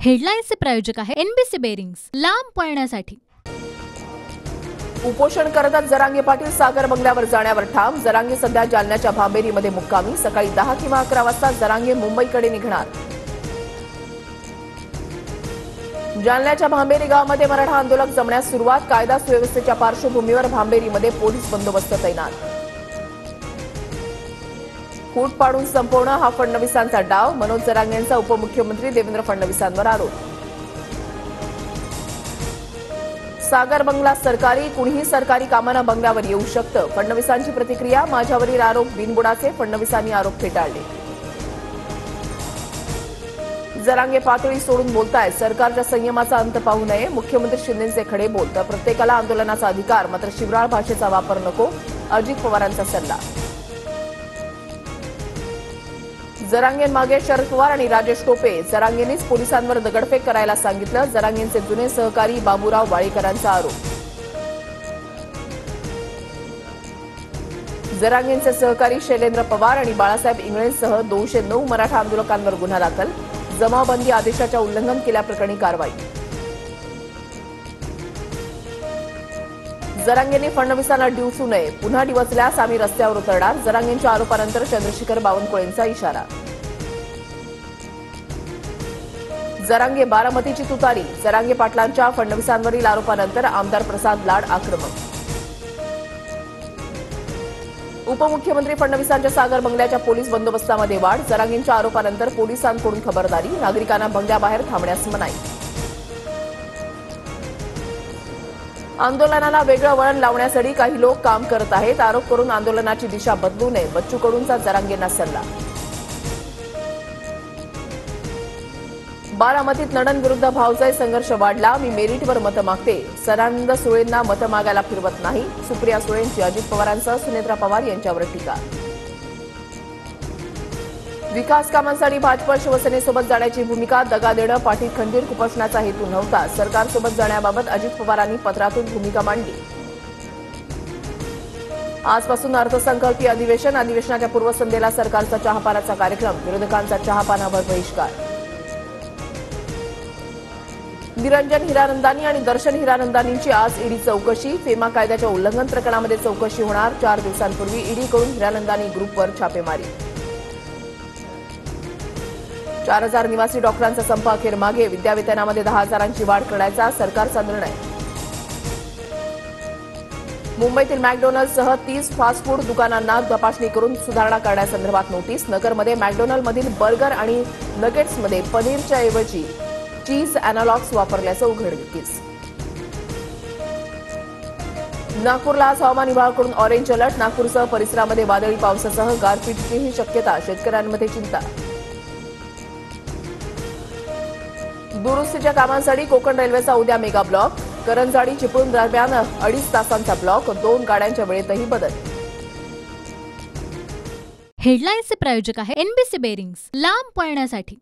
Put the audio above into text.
हेडलाईन्सचे प्रायोजक आहे NBC bearings, लांब पळण्यासाठी। उपोषण करतच जरांगे पाटील सागर बंगल्यावर जाण्यावर ठाम। जरांगे सध्या जालन्याच्या भांबेरीमध्ये मुक्कामी। सकाळी 10 किंवा 11 वाजता जरांगे मुंबईकडे निघणार। जालन्याच्या भांबेरी गावामध्ये मराठा आंदोलक जमण्यास सुरुवात। कायदा सुव्यवस्थेच्या पार्श्वभूमीवर भांबेरीमध्ये पोलीस बंदोबस्त तैनात। फूट पाडून संपवणं हा फडणवीसांचा डाव। मनोज जरांगेंचा उपमुख्यमंत्री देवेंद्र फडणवीसांवर आरोप। सागर बंगला सरकारी, कुणीही सरकारी कामांना बंगल्यावर येऊ शकतं। फडणवीसांची प्रतिक्रिया। माझ्यावरील आरोप बिनबुडाचे, फडणवीसांनी आरोप फेटाळले। जरांगे पातळी सोडून बोलतायत। सरकारच्या संयमाचा अंत पाहू नये, मुख्यमंत्री शिंदेंचे खडे बोल। तर प्रत्येकाला आंदोलनाचा अधिकार, मात्र शिवराळ भाषेचा वापर नको, अजित पवारांचा सल्ला। जरांगेंमागे शरद पवार आणि राजेश टोपे। जरांगेंनीच पोलिसांवर दगडफेक करायला सांगितलं। जरांगेंचे जुने सहकारी बाबूराव वाळेकरांचा आरोप। जरांगेंचे सहकारी शैलेंद्र पवार आणि बाळासाहेब इंगळेंसह 209 मराठा आंदोलकांवर गुन्हा दाखल। जमावबंदी आदेशाच्या उल्लंघन केल्याप्रकरणी कारवाई। जरांगेंनी फडणवीसांना डिवचू नये, पुन्हा डिवचल्यास आम्ही रस्त्यावर उतरणार। जरांगेंच्या आरोपानंतर चंद्रशेखर बावनकुळेंचा इशारा। जरांगे बारामतीची तुतारी। जरांगे पाटलांच्या फडणवीसांवरील आरोपानंतर आमदार प्रसाद लाड आक्रमक। उपमुख्यमंत्री फडणवीसांच्या सागर बंगल्याच्या पोलीस बंदोबस्तामध्ये वाढ। जरांगेंच्या आरोपानंतर पोलिसांकडून खबरदारी। नागरिकांना बंगल्याबाहेर थांबण्यास मनाई। आंदोलनाला वेगळं वळण लावण्यासाठी काही लोक काम करत आहेत। आरोप करून आंदोलनाची दिशा बदलू नये, बच्चू कडूंचा जरांगेंना सल्ला। बारामतीत नणन विरुद्ध भावजाई संघर्ष वाढला। मी मेरिटवर मतं मागते, सदानंद सुळेंना मतं मागायला फिरवत नाही। सुप्रिया सुळेंची अजित पवारांसह सुनेत्रा पवार यांच्यावर टीका। विकास कामांसाठी भाजप शिवसेनेसोबत जाण्याची भूमिका। दगा देणं, पाठीत खंजीर खुपसण्याचा हेतू नव्हता। सरकारसोबत जाण्याबाबत अजित पवारांनी पत्रातून भूमिका मांडली। आजपासून अर्थसंकल्पीय अधिवेशन। अधिवेशनाच्या पूर्वसंध्येला सरकारचा चहापानाचा कार्यक्रम। विरोधकांचा चहापानावर बहिष्कार। निरंजन हिरानंदानी आणि दर्शन हिरानंदानींची आज ईडी चौकशी। फेमा कायद्याच्या उल्लंघन प्रकरणामध्ये चौकशी होणार। 4 दिवसांपूर्वी ईडीकडून हिरानंदानी ग्रुपवर छापेमारी। 4000 निवासी डॉक्टरांचा संप अखेर मागे। विद्यावेतनामध्ये 10,000ची वाढ करण्याचा सरकारचा निर्णय। मुंबईतील मॅकडोनल्डसह 30 फास्ट फूड दुकानांना तपासणी करून सुधारणा करण्यासंदर्भात नोटीस। नगरमध्ये मॅकडोनल्डमधील बर्गर आणि नगेट्समध्ये पनीरच्या ऐवजी चीज अॅनालॉग्स वापरल्याचं उघडकीस। नागपूरला आज हवामान विभागाकडून ऑरेंज अलर्ट। नागपूरसह परिसरामध्ये वादळी पावसासह गारपीटचीही शक्यता। शेतकऱ्यांमध्ये चिंता। दुरुस्तीच्या कामांसाठी कोकण रेल्वेचा उद्या मेगा ब्लॉक। करंजाडी चिपळूण दरम्यान 2.5 तासांचा ब्लॉक। 2 गाड्यांच्या वेळेतही बदल। हेडलाईन्सचे प्रायोजक आहे एनबीसी बेरिंग्स, लांब पळण्यासाठी।